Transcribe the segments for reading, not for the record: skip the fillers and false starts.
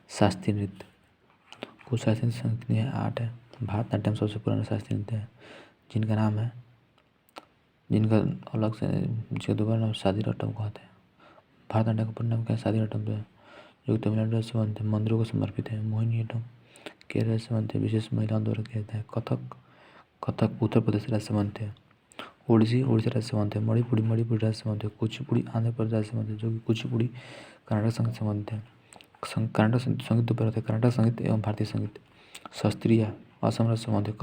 शास्त्रीय नृत्य। कुछ शास्त्रीय संगीत 8 है। भारतनाट्यम सबसे पुराना शास्त्रीय नृत्य है जिनका नाम है अलग से जिसका दोबारा नाम शादी रटम कहते हैं। भारतनाट्यम का पूर्ण नाम क्या है? शादी रटम जो तमिलनाडु से बनते हैं, मंदिरों को समर्पित है। मोहिनीअट्टम केरल से बनते हैं, विशेष महिलाओं द्वारा किया जाता है। कथक उत्तर प्रदेश राज्य से बनते हैं। ओडिसी उड़ीसा राज्य से बनते हैं। मणिपुरी राज्य से बनते हैं। कुचिपुड़ी आंध्र प्रदेश राज्य से बनते हैं, जो कि कुचिपुड़ी कर्नाटक संगीत से बनते हैं। कर्नाटक संगीत दो प्रकार, कर्नाटक संगीत एवं भारतीय संगीत। शास्त्रीय असम राज्य से बनते हैं।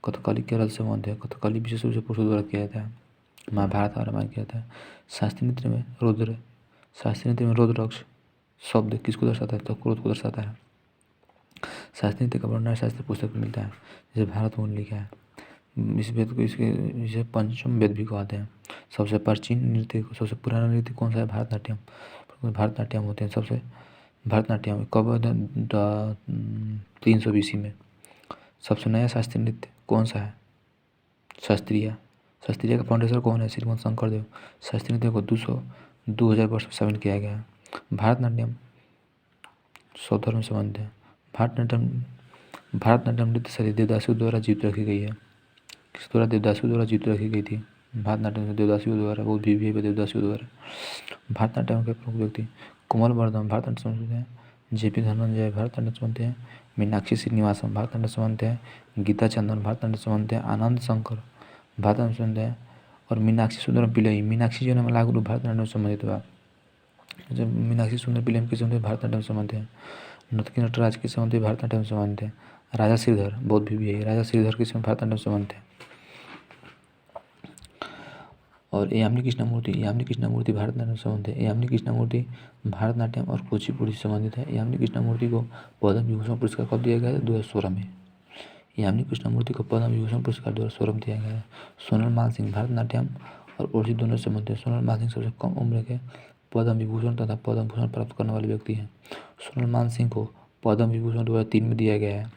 कथकली केरल से बनते हैं। कथकली विशेष रूप से पुरुषों द्वारा किया जाता है। महाभारत और रामायण किया जाता है। शास्त्रीय नृत्य में रुद्राक्ष शब्द किसको दर्शाता है? तो क्रोध को दर्शाता है। शास्त्रीय नृत्य का वर्णन शास्त्रीय पुस्तक में मिलता है, जैसे भारत में लिखा है। इस वेद को इसे पंचम वेद भी कहते हैं। सबसे प्राचीन नृत्य सबसे पुराना नृत्य कौन सा है? भारतनाट्यम होते हैं। सबसे भारतनाट्यम कब 300 BC में। सबसे नया शास्त्रीय नृत्य कौन सा है? शास्त्रीय का फाउंडेशन कौन है? श्रीमंत शंकरदेव। शास्त्रीय नृत्य को 2000 वर्ष में शामिल किया गया है। भारतनाट्यम सौधर्म से बनते हैं। भारतनाट्यम नृत्य शैली देवदासियों द्वारा जीवित रखी गई है। किस द्वारा? देवदासियों द्वारा जीवित रखी गई थी। भारतनाट्यम में देवदासियों द्वारा, बहुत भी देवदासियों द्वारा। भारतनाट्यम के प्रमुख व्यक्ति कोमल वर्धन भारतनाट्यम से बनते हैं। JP धनंजय भारतनाट्यम से बनते हैं। मीनाक्षी श्रीनिवासन भारतनाट्यम से बनते हैं। गीता चंदन भारतनाट्यम से बनते हैं। आनंद शंकर भारतनाट्यम से बनते हैं। और मीनाक्षी सुंदरम पिल्लई, मीनाक्षी जो है लागू भारतनाट्यम से संबंधित हुआ। जब मीनाक्षी सुंदर पिल्लई के संबंधित भारतनाट्यम से बनते हैं। नर्तकी नटराज के संबंधित भारतनाट्यम से बनते हैं। राजा श्रीधर बहुत भी है, राजा श्रीधर के भारतनाट्यम से बनते हैं। और यामिनी कृष्णमूर्ति भारतनाट्यम से बनते हैं। यामिनी कृष्णमूर्ति भारतनाट्यम और कुचिपुड़ी से संबंधित है। यामिनी कृष्णमूर्ति को पद्म विभूषण पुरस्कार कब दिया गया था? 2016 में। यामिनी कृष्णमूर्ति को पद्म विभूषण पुरस्कार 2016 में दिया गया है। सोनल मान सिंह भारतनाट्यम और ओडिसी दोनों से बनते हैं। सोनल मान सिंह सबसे कम उम्र के पद्म विभूषण तथा पद्म भूषण प्राप्त करने वाले व्यक्ति हैं। सोनल मान सिंह को पद्म विभूषण 2003 में दिया गया है।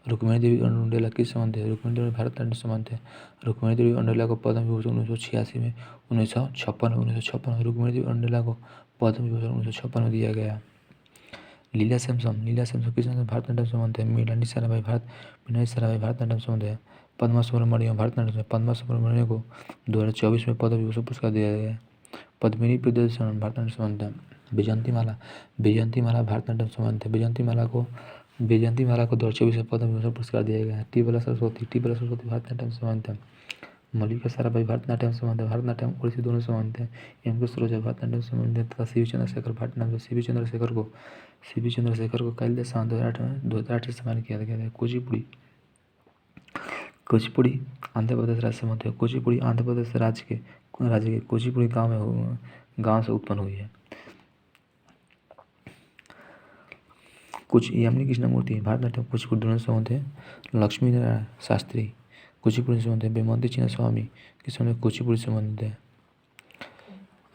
रुक्मिणी देवी अंडुलेला किस संबंध है? रुक्मिणी देवी भारतनाट्यम संबंध है। रुक्मिणी देवी अंडुलेला को पद्म विभूषण 1986 में 1956 रुक्मिणी देवी अंडुलेला को पद्म विभूषण 1956 में दिया गया। लीला सैमसन किस भारतनाट्यम संबंध है। मीनाक्षी साराभाई भारतनाट्यम संबंध है। पद्मा सुब्रमण्यम भारतनाट्यम पद्मा सुब्रमण्यम को 2024 में पद्म विभूषण पुरस्कार दिया गया है। पद्मिनी प्रियदर्शन भारतनाट्यम संबंध है। बैजयंती माला भारतनाट्यम संबंध है। बैजयंती माला को 2024 में पद्म विभूषण पुरस्कार दिया गया है। टीबला सरस्वती भारतनाट्यम संबंध है। मल्लिका साराभाई भारतनाट्यम संबंध है। भारतनाट्यम ओडिसी दोनों संबंध है। एम के सरोजा भारतनाट्यम संबंध है तथा सीवी चंद्रशेखर भारतनाट्यम सीवी चंद्रशेखर को कालिदास 2008 से सम्मानित किया गया है। कुचिपुड़ी आंध्र प्रदेश राज्य से बनते हैं। कुचिपुड़ी आंध्र प्रदेश राज्य के कुचिपुड़ी गांव से उत्पन्न हुई है। यामिनी कृष्णमूर्ति भारतनाट्यम कुचिपुड़ी दोनों से बनते हैं। लक्ष्मी नारायण शास्त्री कुचिपुड़ी से बनते हैं। बेमंती चिन्ना स्वामी के समय कुचिपुड़ी से बनते हैं।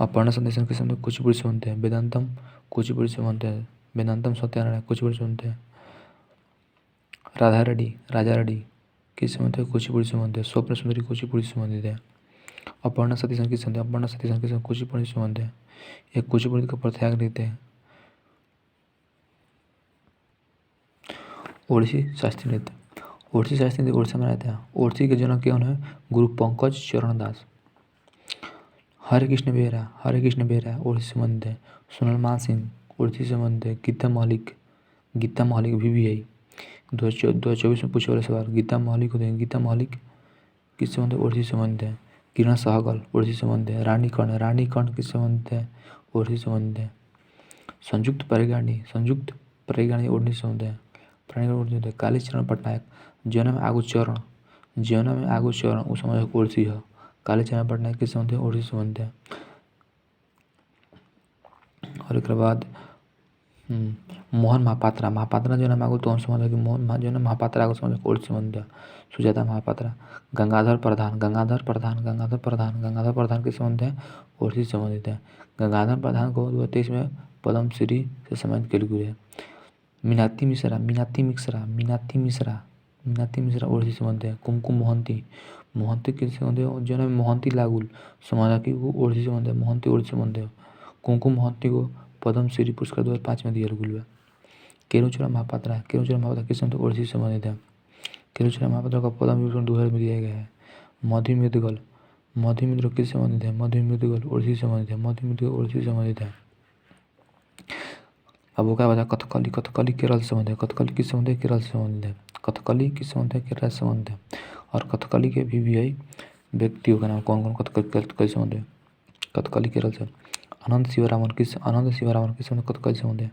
अपर्णा संदेशन के समय कुचिपुड़ी से बनते हैं। वेदांतम कुचिपुड़ी से बनते हैं। वेदांतम सत्यानारायण कुचिपुड़ी से बनते हैं। राजा रेड्डी किस संबंध है? कुचिपुड़ी से बनते हैं। स्वप्न सुंदरी कुचिपुड़ी से संबंधित है। अपर्णा सतीशन के समय कुचिपुड़ी से बनते हैं। एक कुचिपुड़ी का प्रत्याग नृत्य है। ओडिसी शास्त्रीय नृत्य ओडिशा में रहता है। ओडिसी के जनक कौन है? गुरु पंकज चरण दास। हरे कृष्ण बेहरा ओडिसी से संबंधित है। सोनल मान सिंह ओडिसी से संबंधित है। गीता महलिक VVI 2024 में पूछे वाले सवाल गीता महलिक होते हैं। गीता महलिक किस संबंध है? ओडिसी से संबंधित है। किरण सहगल ओडिसी से संबंधित है। रानी कर्ण किस संबंधित है? ओडिसी से संबंधित है। संयुक्त परिगाणी ओडिसी से संबंधित है। कालीचरण पटनायक जौना में आगू चरण उस समय ओडिसी है। कालीचरण पटनायक किस संबंध है? ओडिसी से संबंधित है। और एक बाद मोहन महापात्रा जो नाम आगो तो संबंध है कि मोहन जो महापात्रा आगो संबंध ओडिसी संबंध है। सुजाता महापात्रा गंगाधर प्रधान के संबंध है ओडिसी से संबंधित है। गंगाधर प्रधान को 2023 में पद्म श्री से सम्मानित किया गया है। मीनाती मिश्रा ओडिसी से संबंध है। कुमकुम मोहंती के संबंध है जो नाम मोहंती लागुल समाज की वो ओडिसी से संबंध है। मोहंती ओडिसी से संबंध है। कुमकुम मोहंती को पद्म श्री पुरस्कार 2005 में दिया गया है। केरुचरा महापात्रा किस संबंध ओडिसी से संबंधित है। केरुचरा महापात्रा का पदम विभूषण 2000 में दिया गया है। मधुमितगल किस संबंधित है। मधुमितगल ओडिसी से संबंधित है। मधुमितगल ओडिसी से संबंधित है। अब वो क्या बता, कथकली केरल से संबंधित है। कथकली किस संबंध है, केरल से संबंधित है। कथकली किस संबंध है, केरल से संबंधित है। और कथकली के भी व्यक्तियों का नाम कौन कौन कथकली संबंध है। कथकली केरल से। आनंद शिवरामन किस संबंध कथकली संबंध है।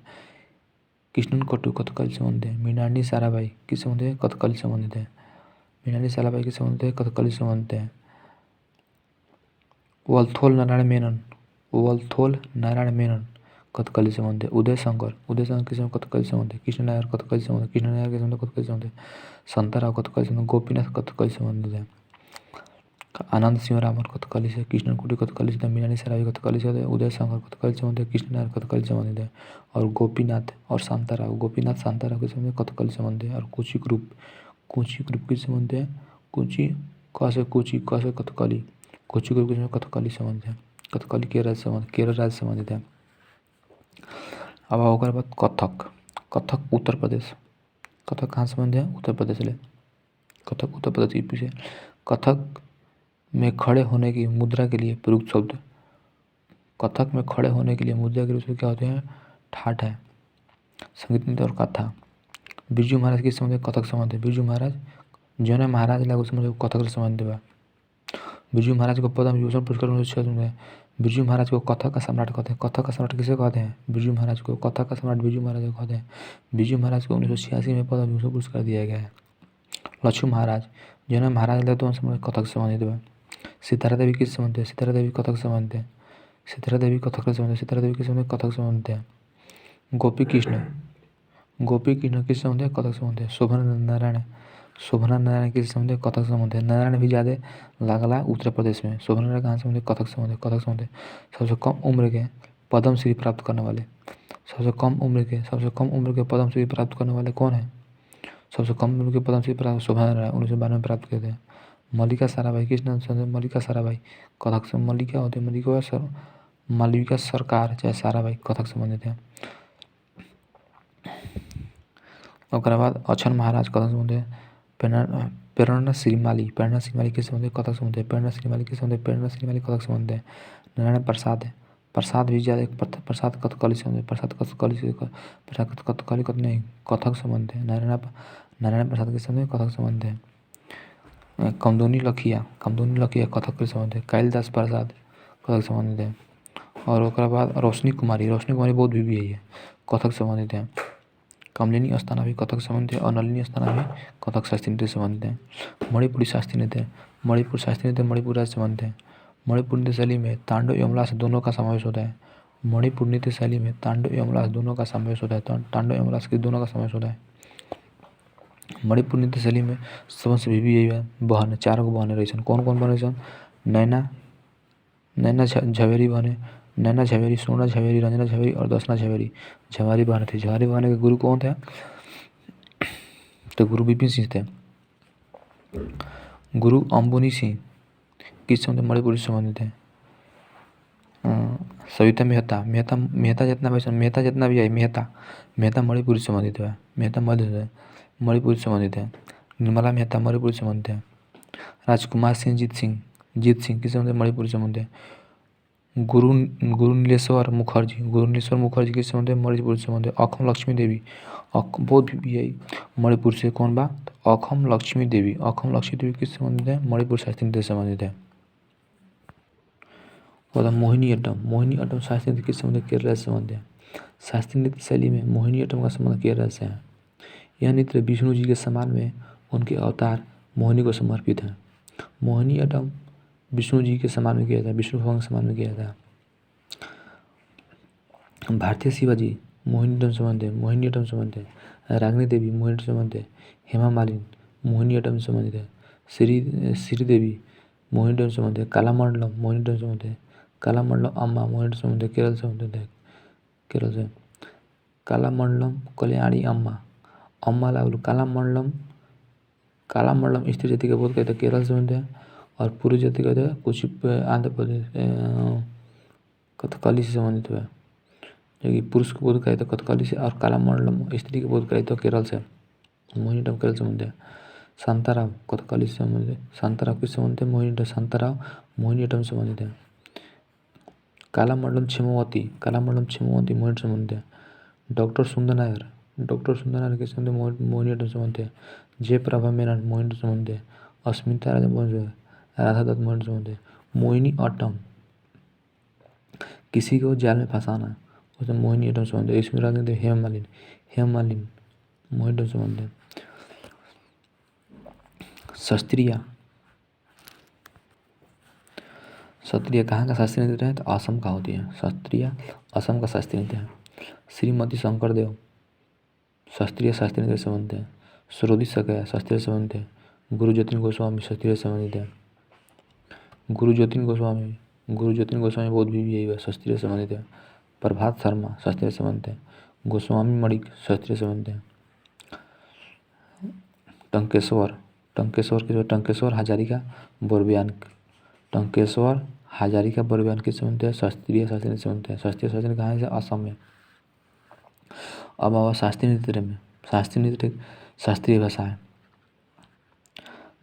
कृष्णन कट्टू कथकली संबंध है। मृणालिनी साराभाई किस संबंध है, कथकली संबंधित है। मृणालिनी साराभाई किस संबंध है, कथकली संबंधित है। वल्थोल नारायण मेनन कथकली संबंध है। उदय शंकर किस कथकली संबंध है। कृष्ण नायर कथकली संबंध है। कथकली संबंध है। शांताराव कथकली संबंध। गोपीनाथ कथकली संबंधित है। आनंद सिंहरामन कथकली से। कृष्णन कुटी कथकली से। मृणालिनी साराभाई कथकली से। उदय शंकर कथकली संबंध है। कृष्ण नायर कथकली संबंधित है। और गोपीनाथ शांताराव के संबंध कथकली संबंध है। और कोची ग्रुप किस संबंध है। कोची कथकली कोची ग्रुप के कथकली संबंध है। कथकली केरल राज्य संबंधित है। अब ओकर बाद कथक उत्तर प्रदेश। कथक कहाँ संबंध है, उत्तर प्रदेश ले। कथक उत्तर प्रदेश यूपी से। कथक में खड़े होने की मुद्रा के लिए प्रयुक्त शब्द। कथक में खड़े होने के लिए मुद्रा के रूप क्या होते हैं, ठाठ है। संगीत नृत्य और कथा। बिरजू महाराज किस संबंध कथक संबंध है। बिरजू महाराज जो है महाराज लागू समझ कथक संबंध है। बिरजू महाराज को पद्म विभूषण पुरस्कार। बिरजू महाराज को कथक का सम्राट कहते हैं। कथक का सम्राट किसे कहते हैं, बिरजू महाराज को। कथक का सम्राट बिरजू महाराज को कहते हैं। बिरजू महाराज को 1986 में पद्म विभूषण पुरस्कार दिया गया है। लक्ष्मण महाराज जो है महाराज कथक संबंधित है। सितारा देवी किस संबंध है। सितारा देवी कथक संबंध है। सितारा देवी कथक संबंध है। सितारा देवी किस संबंध कथक संबंध है। गोपी कृष्ण किस संबंध है, कथक संबंध है। शोभना नारायण किस संबंध है, कथक संबंध है। नारायण भी ज्यादा लागला उत्तर प्रदेश में। शोभना नारायण कहाँ संबंध है, कथक संबंध है। सबसे कम उम्र के पद्म श्री प्राप्त करने वाले। सबसे कम उम्र के पद्म श्री प्राप्त करने वाले कौन है। सबसे कम उम्र के पद्म श्री प्राप्त शोभना नारायण 1992 में प्राप्त किए थे। मल्लिका साराभाई किस नाम से। मल्लिका साराभाई कथक से। मल्लिका होते मालविका सरकार चाहे साराभाई कथक संबंधित है। उसके बाद अक्षर महाराज कथक संबंध है। प्रेरणा श्रीमाली किस संबंध है, कथक संबंध है। प्रेरणा श्रीमाली कथक संबंध है। नारायण प्रसाद भी ज्यादा प्रसाद कथकली संबंध है। प्रसाद कथकली नहीं कथक संबंध है। नारायण प्रसाद के संबंध कथक संबंध है। कमदोनी लखिया कथक के संबंध है। कालिदास प्रसाद कथक संबंधित है। और उसके बाद रोशनी कुमारी बहुत भी है कथक संबंधित है। कमलिनी अस्थाना भी कथक संबंधित है। और नलिनी अस्थाना भी कथक शास्त्रीय नृत्य संबंधित है। मणिपुरी शास्त्रीय नृत्य मणिपुर राज्य संबंधित है। मणिपुर नृत्य शैली में तांडव एवं उल्लास दोनों का समावेश होता है। मणिपुर नृत्य शैली में तांडव एवं उल्लास दोनों का समावेश होता है। तांडव एवं उल्लास के दोनों का समावेश होता है। मणिपुर नृत्य शैली में सबसे भी बहन 4 गो बहन रही। कौन बने, नैना झवेरी बने। नैना झवेरी, सोना झवेरी, रंजना झवेरी और दसना झवेरी झवारी बहन थे। झवारी बहन के गुरु कौन थे, तो गुरु विपिन सिंह थे। गुरु अम्बुनी सिंह किस संबंध मणिपुर से संबंधित है। सविता मेहता जितना भी है मेहता मणिपुर से संबंधित है। मेहता मणिपुर से संबंधित है। निर्मला मेहता मणिपुर से संबंधित है। राजकुमार सिंह जीत सिंह किस संबंध मणिपुर से संबंधित है। गुरु नीलेश्वर मुखर्जी किस संबंध मणिपुर से संबंध है। अखम लक्ष्मी देवी बहुत भी है मणिपुर से। कौन बा, तो अखम लक्ष्मी देवी किस संबंधित है, मणिपुर शास्त्रीय नृत्य से संबंधित है। मोहिनीअट्टम शास्त्रीय नृत्य किस संबंध है, केरल से संबंध है। शास्त्रीय नृत्य शैली में मोहिनीअट्टम का संबंध केरल से है। यह नृत्य विष्णु जी के सम्मान में उनके अवतार मोहिनी को समर्पित है। मोहिनीअट्टम विष्णु जी के सम्मान में किया जाता है, विष्णु भगवान के सम्मान में किया जाता है। भारतीय शिवाजी मोहिनीअट्टम संबंध है। रागिनी देवी मोहिनीअट्टम संबंध है। हेमा मालिनी मोहिनीअट्टम संबंधित है। श्रीदेवी मोहिनीअट्टम संबंध है। कालामंडलम मोहिनीअट्टम संबंध है। कालामंडलम अम्मा मोहिनीअट्टम संबंध है, केरल से संबंधित है। केरल से कालामंडलम कल्याणी अम्मा लागू। कालामंडलम स्त्री जाति का बोध कहते हैं, केरल से संबंध है। और पूर्व जाति कहते हैं कुछ आंध्र प्रदेश कथकली से संबंधित है। जो कि पुरुष को बोध कराई तो कथकली से और कालामंडलम स्त्री को बोध कराई तो केरल से मोहिनीअट्टम केरल से संबंधित है। शांताराव कथकली से संबंधित है। शांताराव किससे संबंधित है? मोहिनीअट्टम। शांताराव मोहिनीअट्टम से संबंधित है। कालामंडलम छिमवती मोहिनीअट्टम से संबंधित है। डॉक्टर सुंदर नायर किससे संबंधित? मोहिनीअट्टम से संबंधित है। जयप्रभा मेनन मोहिनीअट्टम से संबंधित है। अस्मिता राजा राधा दत्त मोहिनीअट्टम से संबंधित है। मोहिनीअट्टम किसी को जाल में फंसाना उसे मोहिनीअट्टम से संबंधित है। इसमें राजनीति हेममालिनी मोहिनीअट्टम से संबंधित है। क्षत्रिय कहाँ का शास्त्रीय नृत्य है? तो असम का होती है। क्षत्रिय असम का शास्त्रीय नृत्य है। श्रीमती शंकरदेव शास्त्रीय नृत्य से संबंधित है। सरोदी सकया शास्त्रीय से संबंधित है। गुरु जतिन गोस्वामी शास्त्रीय से संबंधित है। गुरु जतिन गोस्वामी बौद्ध भी यही है, शास्त्रीय से संबंधित है। प्रभात शर्मा शास्त्रीय से संबंधित है। गोस्वामी मणिक शास्त्रीय से संबंधित है। टंकेश्वर हजारिका बोरबयान के संबंधित है। शास्त्रीय से संबंधित है। शास्त्रीय शासन कहाँ है? असम में। अब आवा शास्त्रीय नृत्य में। शास्त्रीय भाषा है।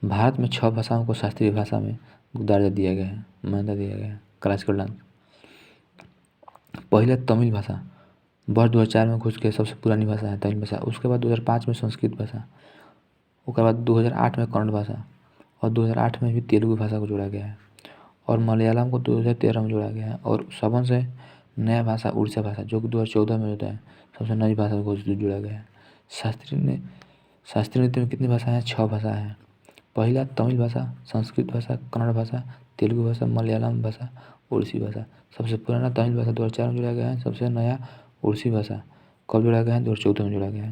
भारत में 6 भाषाओं को शास्त्रीय भाषा में दर्जा दिया गया है, मान्यता दिया गया है। क्लासिकल डांस पहले तमिल भाषा वर्ष 2004 में घुस के सबसे पुरानी भाषा है तमिल भाषा। उसके बाद 2005 में संस्कृत भाषा, उसके बाद 2008 में कन्नड़ भाषा और 2008 में भी तेलुगु भाषा को जोड़ा गया है और मलयालम को 2013 में जोड़ा गया है। और सबसे नया भाषा उड़ीसा भाषा जो कि 2014 में होता है, सबसे नई भाषा को जोड़ा गया है। शास्त्रीय नृत्य में कितनी भाषाएं हैं? 6 भाषा है। पहला तमिल भाषा, संस्कृत भाषा, कन्नड़ भाषा, तेलुगु भाषा, मलयालम भाषा, उड़ीसी भाषा। सबसे पुराना तमिल भाषा 2004 में जोड़ा गया है। सबसे नया उड़ीसी भाषा कब जोड़ा गया है? 2014 में जोड़ा गया है।